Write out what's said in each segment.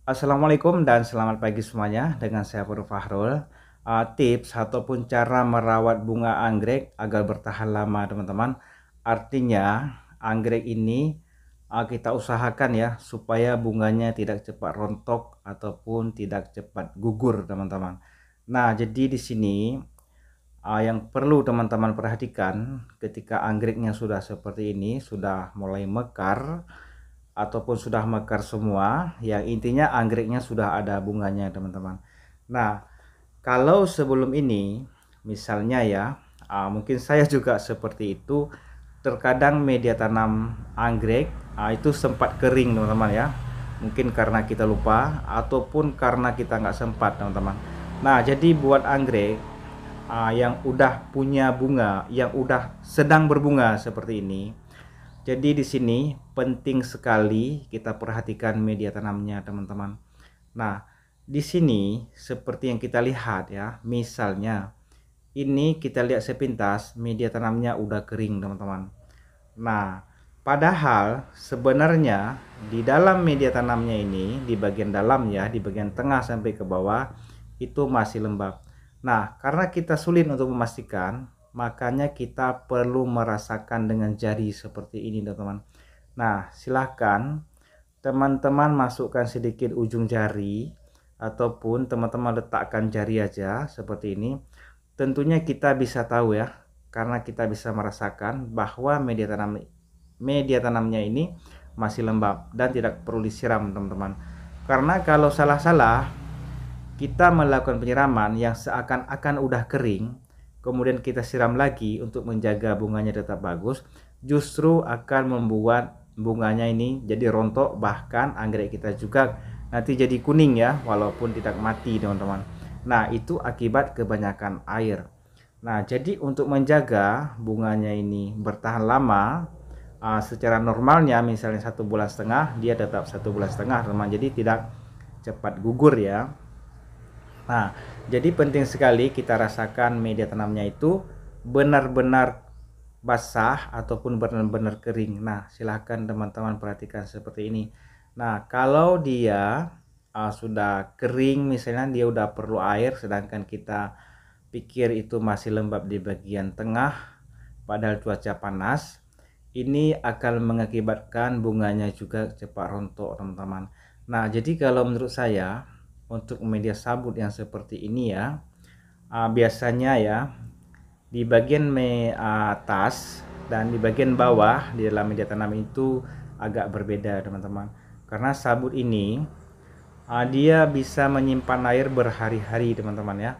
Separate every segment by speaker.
Speaker 1: Assalamualaikum dan selamat pagi semuanya. Dengan saya Purul Fahrul. Tips ataupun cara merawat bunga anggrek agar bertahan lama, teman-teman. Artinya, anggrek ini kita usahakan ya supaya bunganya tidak cepat rontok ataupun tidak cepat gugur, teman-teman. Nah, jadi di sini yang perlu teman-teman perhatikan ketika anggreknya sudah seperti ini, sudah mulai mekar ataupun sudah mekar semua, yang intinya anggreknya sudah ada bunganya, teman-teman. Nah, kalau sebelum ini misalnya ya, mungkin saya juga seperti itu, terkadang media tanam anggrek itu sempat kering, teman-teman ya, mungkin karena kita lupa ataupun karena kita nggak sempat, teman-teman. Nah, jadi buat anggrek yang udah punya bunga, yang udah sedang berbunga seperti ini, jadi di sini penting sekali kita perhatikan media tanamnya, teman-teman. Nah, di sini seperti yang kita lihat ya, misalnya ini kita lihat sepintas media tanamnya udah kering, teman-teman. Nah, padahal sebenarnya di dalam media tanamnya ini, di bagian dalam ya, di bagian tengah sampai ke bawah itu masih lembab. Nah, karena kita sulit untuk memastikan, makanya kita perlu merasakan dengan jari seperti ini, teman-teman. Nah, silahkan teman-teman masukkan sedikit ujung jari ataupun teman-teman letakkan jari aja seperti ini. Tentunya kita bisa tahu ya, karena kita bisa merasakan bahwa media tanamnya ini masih lembab dan tidak perlu disiram, teman-teman. Karena kalau salah-salah kita melakukan penyiraman yang seakan-akan udah kering, kemudian kita siram lagi untuk menjaga bunganya tetap bagus, justru akan membuat bunganya ini jadi rontok, bahkan anggrek kita juga nanti jadi kuning ya, walaupun tidak mati, teman-teman. Nah, itu akibat kebanyakan air. Nah, jadi untuk menjaga bunganya ini bertahan lama, secara normalnya misalnya 1,5 bulan dia tetap 1,5 bulan, teman. Jadi tidak cepat gugur ya. Nah, jadi penting sekali kita rasakan media tanamnya itu benar-benar basah ataupun benar-benar kering. Nah, silahkan teman-teman perhatikan seperti ini. Nah, kalau dia sudah kering, misalnya dia udah perlu air, sedangkan kita pikir itu masih lembab di bagian tengah, padahal cuaca panas, ini akan mengakibatkan bunganya juga cepat rontok, teman-teman. Nah, jadi kalau menurut saya untuk media sabut yang seperti ini ya, biasanya ya di bagian atas dan di bagian bawah di dalam media tanam itu agak berbeda, teman-teman. Karena sabut ini dia bisa menyimpan air berhari-hari, teman-teman ya.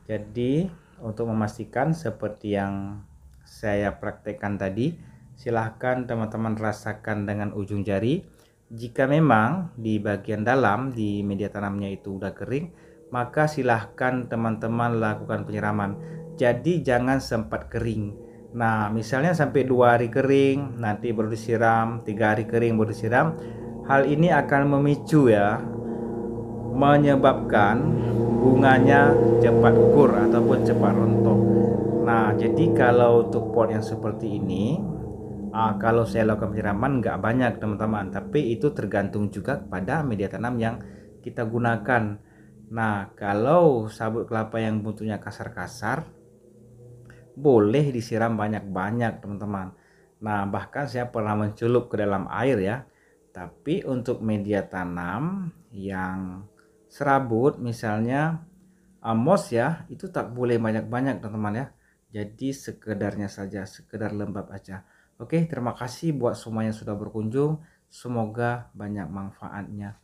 Speaker 1: Jadi untuk memastikan seperti yang saya praktekkan tadi, silahkan teman-teman rasakan dengan ujung jari. Jika memang di bagian dalam di media tanamnya itu udah kering, maka silahkan teman-teman lakukan penyiraman. Jadi jangan sempat kering. Nah, misalnya sampai 2 hari kering, nanti baru disiram, 3 hari kering baru disiram. Hal ini akan memicu ya, menyebabkan bunganya cepat gugur ataupun cepat rontok. Nah, jadi kalau untuk pot yang seperti ini, kalau saya lakukan penyiraman nggak banyak, teman-teman, tapi itu tergantung juga pada media tanam yang kita gunakan. Nah, kalau sabut kelapa yang bentuknya kasar-kasar, boleh disiram banyak-banyak, teman-teman. Nah, bahkan saya pernah mencelup ke dalam air ya. Tapi untuk media tanam yang serabut, misalnya moss ya, itu tak boleh banyak-banyak, teman-teman ya. Jadi sekedarnya saja, sekedar lembab aja. Oke, terima kasih buat semuanya sudah berkunjung. Semoga banyak manfaatnya.